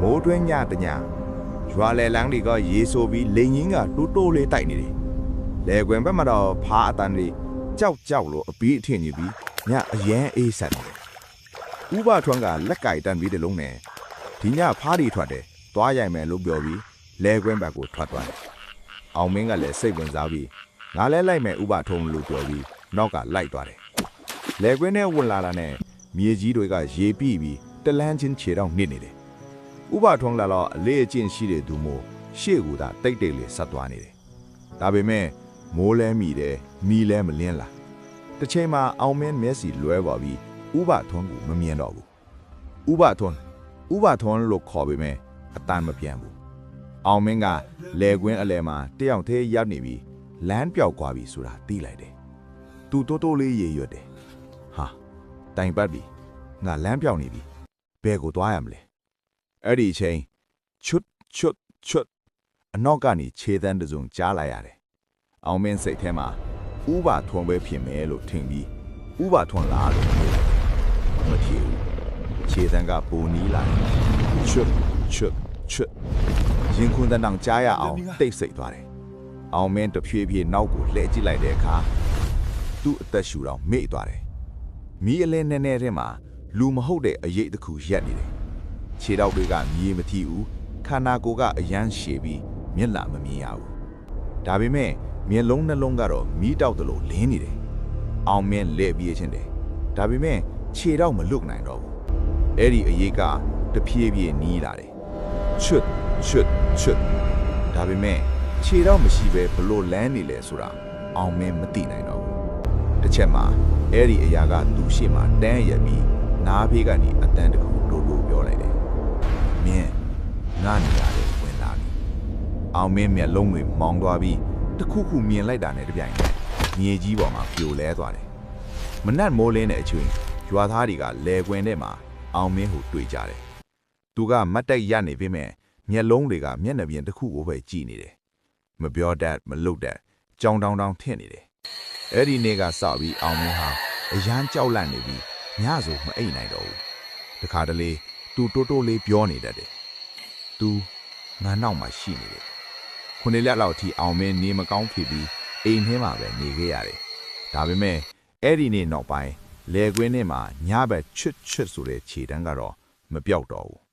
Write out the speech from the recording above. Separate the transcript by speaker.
Speaker 1: မိုးတွင်းညတညရွာလေလန်းတွေကရေဆိုပြီးလိန်ကြီးကတိုးတိုးလေးတိုက်နေတယ်လေကွင်ဘက်မှာတော့ဖားအတန်တွေကြောက်လို့အပီးအထင်ကြီးပြီးညအရန်အေးဆက်နေတယ်ဥပထွန်းကလက်ကြိုက်တန်ပြီးတလုံးနဲ့ဒီညဖားရီထွက်တယ်သွားရိုက်မယ်လို့ပြောပြီးလေကွင်ဘက်ကိုထွက်သွားတယ်အောင်မင်းကလည်းစိတ်ဝင်စားပြီးငါလဲလိုက်မယ်ဥပထုံးလို့ပြောပြီးနောက်ကလိုက်သွားတယ်လေကွင်းနဲ့ဝင်လာတာနဲ့မြေကြီးတွေကရေပြည့်ပြီးတလန်းချင်းခြေတော့နစ်နေတယ်ဥပထုံးလာတော့အလေးအကျင့်ရှိတဲ့သူမို့ရှေ့ကတိတ်တိတ်လေးဆက်သွားနေတယ်ဒါပေမဲ့မိုးလဲမိတယ်မီလဲမလင်းလာတစ်ချိန်မှာအောင်မင်းမျက်စီလွဲသွားပြီးဥပထုံးကိုမမြင်တော့ဘူးဥပထုံးလို့ခေါ်ပေမဲ့အတန်မပြန်ဘူးအောင်မင်းကလေကွင်းအလဲမှာတယောက်သေးရောက်နေပြီးလမ်းပြောက်သွားပြီဆိုတာသိလိုက်တယ်သူတိုးတိုးလေးရေရွတ်တယ်ဟာတိုင်ပတ်ပြီငါလမ်းပြောက်နေပြီဘယ်ကိုသွားရမလဲအဲ့ဒီအချိန်ချွတ်အနောက်ကနေခြေတန်းတစုံကြားလိုက်ရတယ်အောင်မင်းစိတ်ထဲမှာဥပထွန်းပဲဖြစ်မယ်လို့ထင်ပြီးဥပထွန်းလားလို့မထီဘူးခြေတန်းကပူနီးလာတယ်ချွတ်ရင်ခွန်းတန်းတောင်ကြားရအောင်တိတ်ဆိတ်သွားတယ်အောင်မင်းတဖြည်းဖြည်းနောက်ကိုလှည့်ကြည့်လိုက်တဲ့အခါသူ့အသက်ရှူတော့မေ့သွားတယ်မီးအလင်းနဲ့ထဲမှာလူမဟုတ်တဲ့အရေးတစ်ခုရက်နေတယ်ခြေထောက်တွေကမြေမထီဘူးခန္ဓာကိုယ်ကအယမ်းရှည်ပြီးမျက်နှာမမြင်ရဘူးဒါပေမဲ့မျက်လုံးနှလုံးကတော့မီးတောက်သလိုလင်းနေတယ်အောင်မင်းလဲပြေးချင်းတယ်ဒါပေမဲ့ခြေထောက်မလွတ်နိုင်တော့ဘူးအဲ့ဒီအရေးကတဖြည်းဖြည်းနီးလာတယ်ချွတ်ဒါပေမဲ့ခြေထောက်မရှိဘဲဘလို့လန်းနေလဲဆိုတာအောင်မင်းမသိနိုင်တော့ဘူးတစ်ချက်မှာအဲ့ဒီအရာကသူ့ရှေ့မှာတန်းရက်ပြီးနားဖေးကနေအတန်းတစ်ခုတိုးပြောလိုက်တယ်မင်းငါနေရတယ်ဝင်လာပြီအောင်မင်းမျက်လုံးတွေမောင်းသွားပြီးတစ်ခုခုမြင်လိုက်တာနဲ့တပြိုင်နက်မြေကြီးပေါ်မှာပြိုလဲသွားတယ်မနက်မိုးလင်းတဲ့အချိန်ရွာသားတွေကလဲကွင်းထဲမှာအောင်မင်းကိုတွေ့ကြတယ်သူကမတ်တက်ရနေပြီမဲ့မျက်လုံးတွေကမျက်နှာပြင်တစ်ခုကိုပဲကြည့်နေတယ်မပြောတတ်မလုပ်တတ်ကြောင်တောင်ထင့်နေတယ်အဲ့ဒီနေ့ကစပြီးအောင်မင်းဟာအရန်ကြောက်လန့်နေပြီးညဆိုမအိပ်နိုင်တော့ဘူးတခါတလေသူတိုးလေးပြောနေတတ်တယ်သူငါနောက်မှာရှိနေတယ်ခုနှစ်လက်လောက်အထိအောင်မင်းနေမကောင်းဖြစ်ပြီးအိမ်ထဲမှာပဲနေခဲ့ရတယ်ဒါပေမဲ့အဲ့ဒီနေ့နောက်ပိုင်းလေကွင်းထဲမှာညဘက်ချွတ်ဆိုတဲ့ခြေတန်းကတော့မပြောက်တော့ဘူး